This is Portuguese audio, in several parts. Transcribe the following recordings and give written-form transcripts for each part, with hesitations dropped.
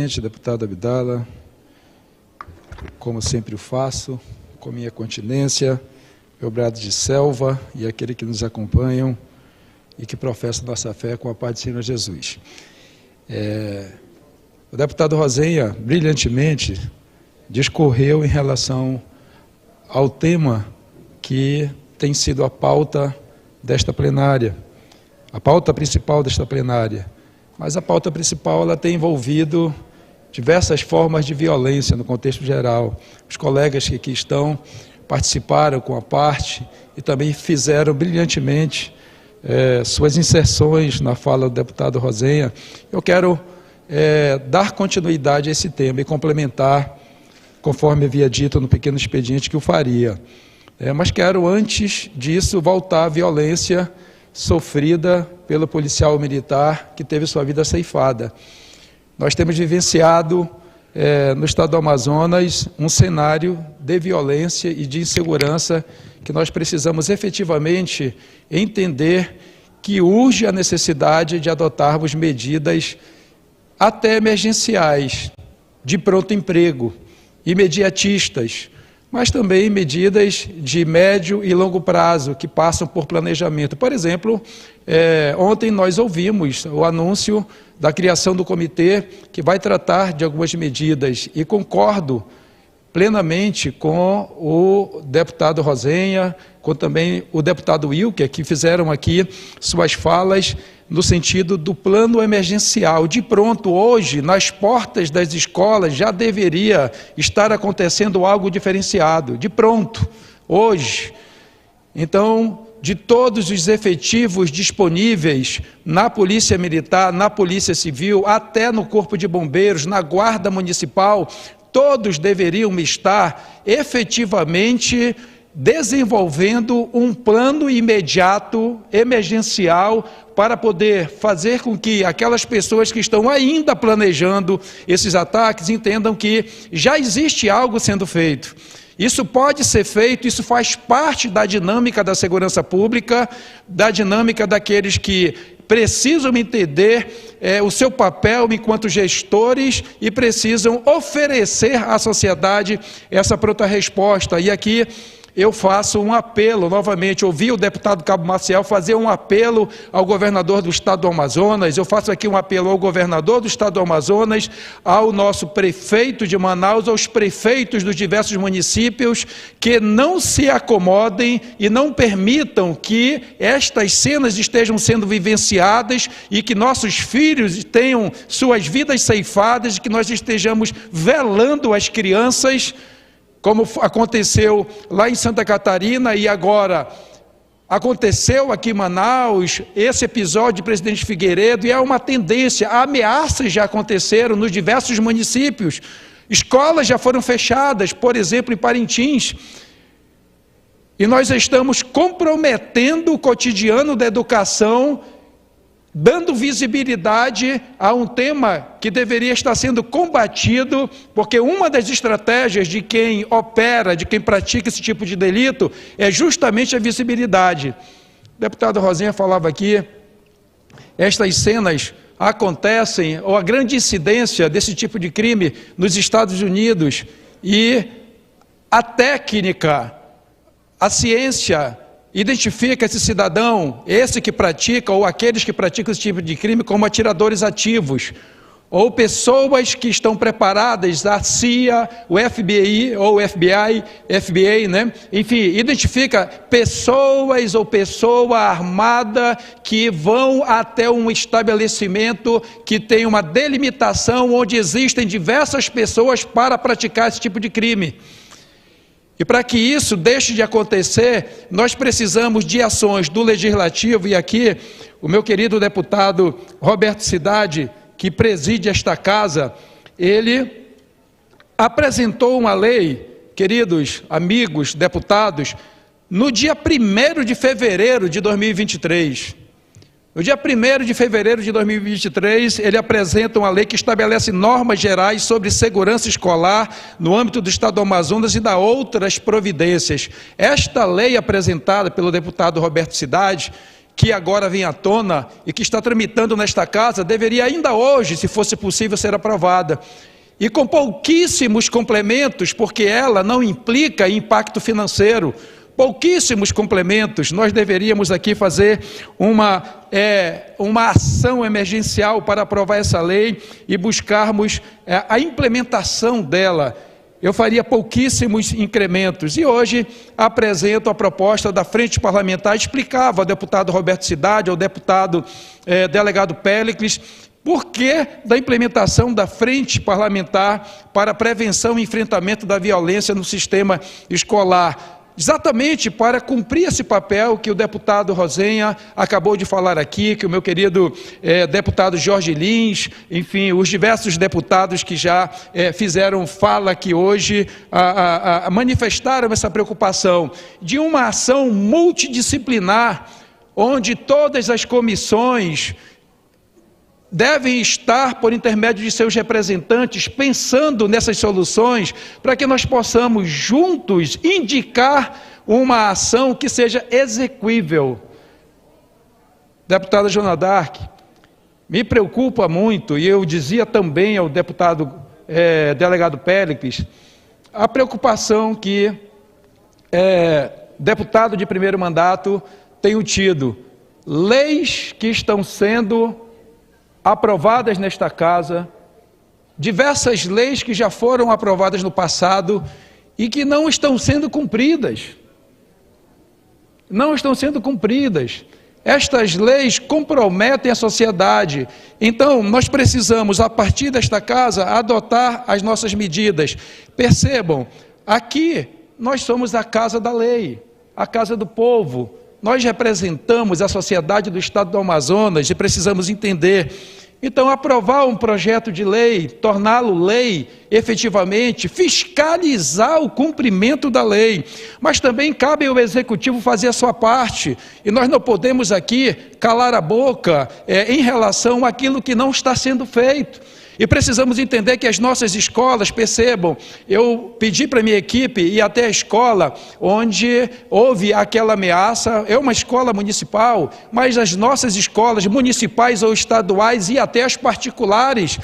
presidente, deputado Abdala, como sempre o faço, com minha continência, meu brado de selva e aquele que nos acompanham e que professam nossa fé com a paz do Senhor Jesus. O deputado Rosenha, brilhantemente, discorreu em relação ao tema que tem sido a pauta desta plenária, a pauta principal desta plenária. Mas a pauta principal ela tem envolvido diversas formas de violência no contexto geral. Os colegas que aqui estão participaram com a parte e também fizeram brilhantemente suas inserções na fala do deputado Rosenha. Eu quero dar continuidade a esse tema e complementar, conforme havia dito no pequeno expediente que o faria. Mas quero, antes disso, voltar à violência sofrida pelo policial militar que teve sua vida ceifada. Nós temos vivenciado no estado do Amazonas um cenário de violência e de insegurança que nós precisamos efetivamente entender que urge a necessidade de adotarmos medidas até emergenciais, de pronto emprego, imediatistas, mas também medidas de médio e longo prazo, que passam por planejamento. Por exemplo, ontem nós ouvimos o anúncio da criação do comitê que vai tratar de algumas medidas, e concordo plenamente com o deputado Rosenha, com também o deputado Wilker, que fizeram aqui suas falas no sentido do plano emergencial. De pronto, hoje, nas portas das escolas, já deveria estar acontecendo algo diferenciado. De pronto, hoje. Então, de todos os efetivos disponíveis na Polícia Militar, na Polícia Civil, até no Corpo de Bombeiros, na Guarda Municipal, todos deveriam estar efetivamente desenvolvendo um plano imediato, emergencial, para poder fazer com que aquelas pessoas que estão ainda planejando esses ataques entendam que já existe algo sendo feito. Isso pode ser feito, isso faz parte da dinâmica da segurança pública, da dinâmica daqueles que precisam entender o seu papel enquanto gestores e precisam oferecer à sociedade essa pronta resposta. E aqui eu faço um apelo, novamente, ouvi o deputado Cabo Maciel fazer um apelo ao governador do estado do Amazonas, eu faço aqui um apelo ao governador do estado do Amazonas, ao nosso prefeito de Manaus, aos prefeitos dos diversos municípios, que não se acomodem e não permitam que estas cenas estejam sendo vivenciadas e que nossos filhos tenham suas vidas ceifadas, e que nós estejamos velando as crianças, como aconteceu lá em Santa Catarina e agora aconteceu aqui em Manaus, esse episódio de Presidente Figueiredo, e é uma tendência, ameaças já aconteceram nos diversos municípios, escolas já foram fechadas, por exemplo, em Parintins, e nós estamos comprometendo o cotidiano da educação, dando visibilidade a um tema que deveria estar sendo combatido, porque uma das estratégias de quem opera, de quem pratica esse tipo de delito, é justamente a visibilidade. O deputado Rosenha falava aqui, estas cenas acontecem, ou a grande incidência desse tipo de crime nos Estados Unidos, e a técnica, a ciência, identifica esse cidadão, esse que pratica, ou aqueles que praticam esse tipo de crime, como atiradores ativos, ou pessoas que estão preparadas, a CIA, o FBI, ou o FBI, né? Enfim, identifica pessoas ou pessoa armada que vão até um estabelecimento que tem uma delimitação, onde existem diversas pessoas para praticar esse tipo de crime. E para que isso deixe de acontecer, nós precisamos de ações do Legislativo, e aqui o meu querido deputado Roberto Cidade, que preside esta casa, ele apresentou uma lei, queridos amigos deputados, no dia 1º de fevereiro de 2023. No dia 1º de fevereiro de 2023, ele apresenta uma lei que estabelece normas gerais sobre segurança escolar no âmbito do estado do Amazonas e dá outras providências. Esta lei apresentada pelo deputado Roberto Cidade, que agora vem à tona e que está tramitando nesta casa, deveria ainda hoje, se fosse possível, ser aprovada. E com pouquíssimos complementos, porque ela não implica impacto financeiro, pouquíssimos complementos, nós deveríamos aqui fazer uma ação emergencial para aprovar essa lei e buscarmos a implementação dela. Eu faria pouquíssimos incrementos. E hoje apresento a proposta da Frente Parlamentar, explicava ao deputado Roberto Cidade, ao deputado delegado Péricles, por que da implementação da Frente Parlamentar para a prevenção e enfrentamento da violência no sistema escolar. Exatamente para cumprir esse papel que o deputado Rosenha acabou de falar aqui, que o meu querido deputado Jorge Lins, enfim, os diversos deputados que já fizeram fala aqui hoje, manifestaram essa preocupação de uma ação multidisciplinar, onde todas as comissões devem estar, por intermédio de seus representantes, pensando nessas soluções, para que nós possamos juntos indicar uma ação que seja exequível. Deputada Joana d'Arc, me preocupa muito, e eu dizia também ao deputado delegado Péricles, a preocupação que deputado de primeiro mandato tenho tido. Leis que estão sendo aprovadas nesta casa, diversas leis que já foram aprovadas no passado e que não estão sendo cumpridas. Não estão sendo cumpridas. Estas leis comprometem a sociedade. Então, nós precisamos, a partir desta casa, adotar as nossas medidas. Percebam, aqui nós somos a casa da lei, a casa do povo. Nós representamos a sociedade do estado do Amazonas e precisamos entender. Então, aprovar um projeto de lei, torná-lo lei, efetivamente, fiscalizar o cumprimento da lei. Mas também cabe ao Executivo fazer a sua parte. E nós não podemos aqui calar a boca em relação àquilo que não está sendo feito. E precisamos entender que as nossas escolas, percebam, eu pedi para a minha equipe ir até a escola onde houve aquela ameaça, é uma escola municipal, mas as nossas escolas municipais ou estaduais e até as particulares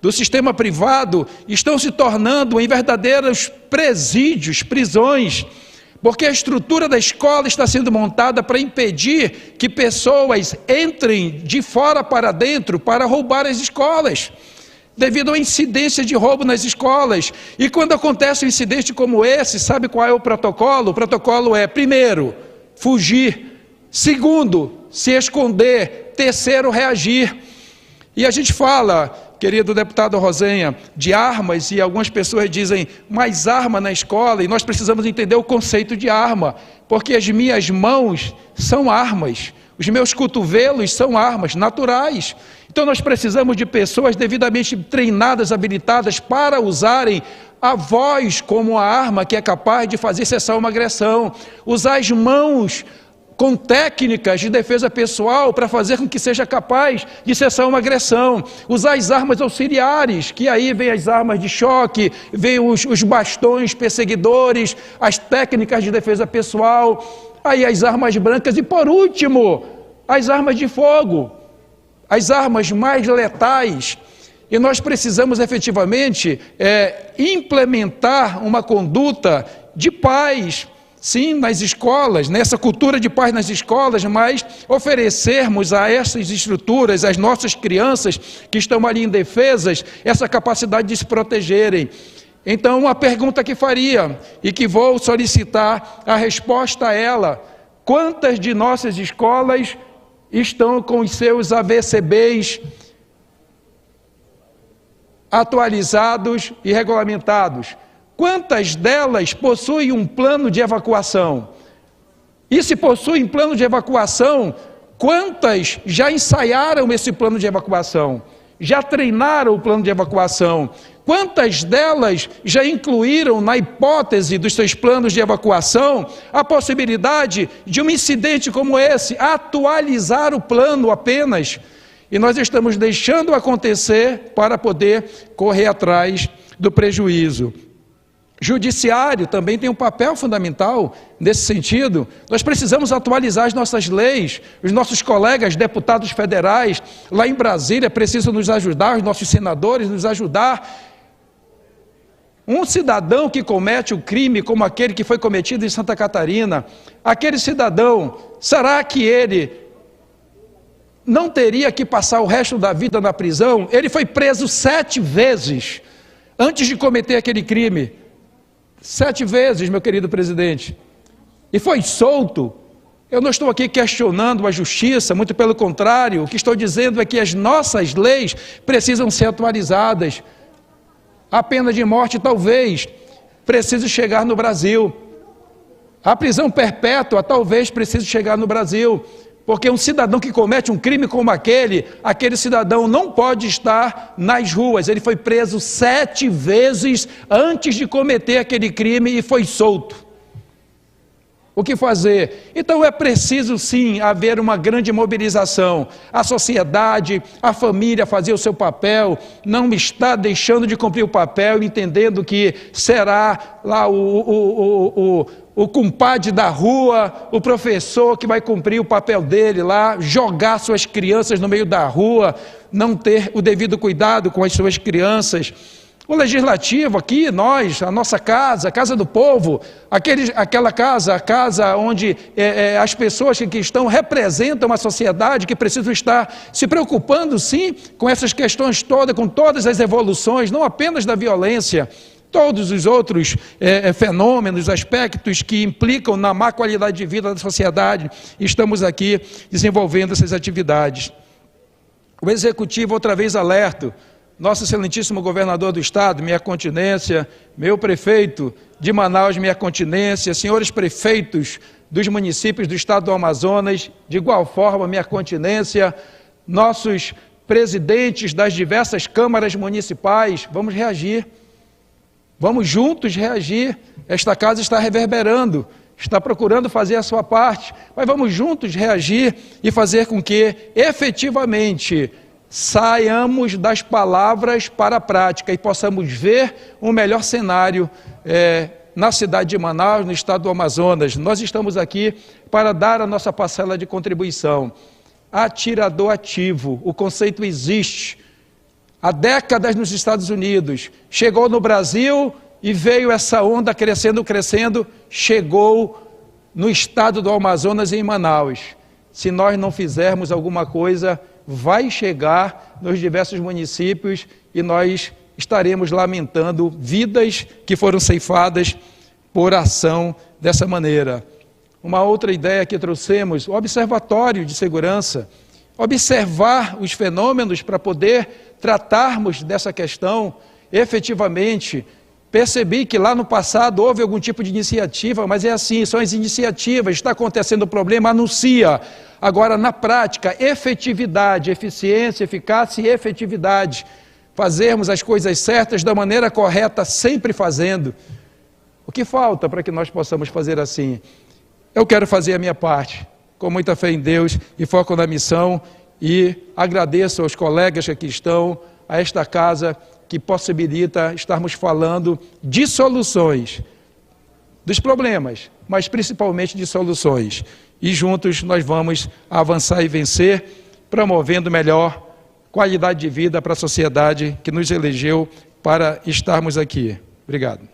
do sistema privado estão se tornando em verdadeiros presídios, prisões, porque a estrutura da escola está sendo montada para impedir que pessoas entrem de fora para dentro para roubar as escolas, devido à incidência de roubo nas escolas. E quando acontece um incidente como esse, sabe qual é o protocolo? O protocolo é, primeiro, fugir. Segundo, se esconder. Terceiro, reagir. E a gente fala, querido deputado Rosenha, de armas, e algumas pessoas dizem, mais arma na escola, e nós precisamos entender o conceito de arma, porque as minhas mãos são armas, os meus cotovelos são armas naturais. Então nós precisamos de pessoas devidamente treinadas, habilitadas para usarem a voz como a arma que é capaz de fazer cessar uma agressão, usar as mãos com técnicas de defesa pessoal para fazer com que seja capaz de cessar uma agressão, usar as armas auxiliares, que aí vem as armas de choque, vem os bastões perseguidores, as técnicas de defesa pessoal, aí as armas brancas e, por último, as armas de fogo, as armas mais letais. E nós precisamos efetivamente implementar uma conduta de paz, sim, nas escolas, nessa cultura de paz nas escolas, mas oferecermos a essas estruturas, às nossas crianças que estão ali indefesas, essa capacidade de se protegerem. Então, uma pergunta que faria, e que vou solicitar a resposta a ela: quantas de nossas escolas estão com os seus AVCBs atualizados e regulamentados? Quantas delas possuem um plano de evacuação? E se possuem plano de evacuação, quantas já ensaiaram esse plano de evacuação? Já treinaram o plano de evacuação? Quantas delas já incluíram na hipótese dos seus planos de evacuação a possibilidade de um incidente como esse, atualizar o plano apenas? E nós estamos deixando acontecer para poder correr atrás do prejuízo. Judiciário também tem um papel fundamental nesse sentido. Nós precisamos atualizar as nossas leis. Os nossos colegas deputados federais lá em Brasília precisam nos ajudar, os nossos senadores nos ajudar. Um cidadão que comete um crime como aquele que foi cometido em Santa Catarina, aquele cidadão, será que ele não teria que passar o resto da vida na prisão? Ele foi preso 7 vezes antes de cometer aquele crime. 7 vezes, meu querido presidente. E foi solto. Eu não estou aqui questionando a justiça, muito pelo contrário. O que estou dizendo é que as nossas leis precisam ser atualizadas. A pena de morte talvez precise chegar no Brasil. A prisão perpétua talvez precise chegar no Brasil. Porque um cidadão que comete um crime como aquele cidadão não pode estar nas ruas. Ele foi preso 7 vezes antes de cometer aquele crime e foi solto. O que fazer? Então é preciso sim haver uma grande mobilização. A sociedade, a família fazer o seu papel, não está deixando de cumprir o papel, entendendo que será lá o compadre da rua, o professor que vai cumprir o papel dele lá, jogar suas crianças no meio da rua, não ter o devido cuidado com as suas crianças. O legislativo aqui, nós, a nossa casa, a casa do povo, aquela casa, a casa onde as pessoas que estão representam a sociedade, que precisam estar se preocupando sim com essas questões todas, com todas as evoluções, não apenas da violência, todos os outros fenômenos, aspectos que implicam na má qualidade de vida da sociedade, estamos aqui desenvolvendo essas atividades. O Executivo outra vez alerta, nosso excelentíssimo governador do estado, minha continência, meu prefeito de Manaus, minha continência, senhores prefeitos dos municípios do estado do Amazonas, de igual forma, minha continência, nossos presidentes das diversas câmaras municipais, vamos reagir, vamos juntos reagir. Esta casa está reverberando, está procurando fazer a sua parte, mas vamos juntos reagir e fazer com que efetivamente saiamos das palavras para a prática e possamos ver um melhor cenário na cidade de Manaus, no estado do Amazonas. Nós estamos aqui para dar a nossa parcela de contribuição. Atirador ativo, o conceito existe. Há décadas nos Estados Unidos, chegou no Brasil e veio essa onda crescendo, chegou no estado do Amazonas e em Manaus. Se nós não fizermos alguma coisa, vai chegar nos diversos municípios e nós estaremos lamentando vidas que foram ceifadas por ação dessa maneira. Uma outra ideia que trouxemos, o observatório de segurança, observar os fenômenos para poder tratarmos dessa questão efetivamente. Percebi que lá no passado houve algum tipo de iniciativa, mas é assim, são as iniciativas, está acontecendo o problema, anuncia. Agora, na prática, efetividade, eficiência, eficácia e efetividade. Fazermos as coisas certas da maneira correta, sempre fazendo. O que falta para que nós possamos fazer assim? Eu quero fazer a minha parte, com muita fé em Deus e foco na missão, e agradeço aos colegas que aqui estão, a esta casa, que possibilita estarmos falando de soluções, dos problemas, mas principalmente de soluções. E juntos nós vamos avançar e vencer, promovendo melhor qualidade de vida para a sociedade que nos elegeu para estarmos aqui. Obrigado.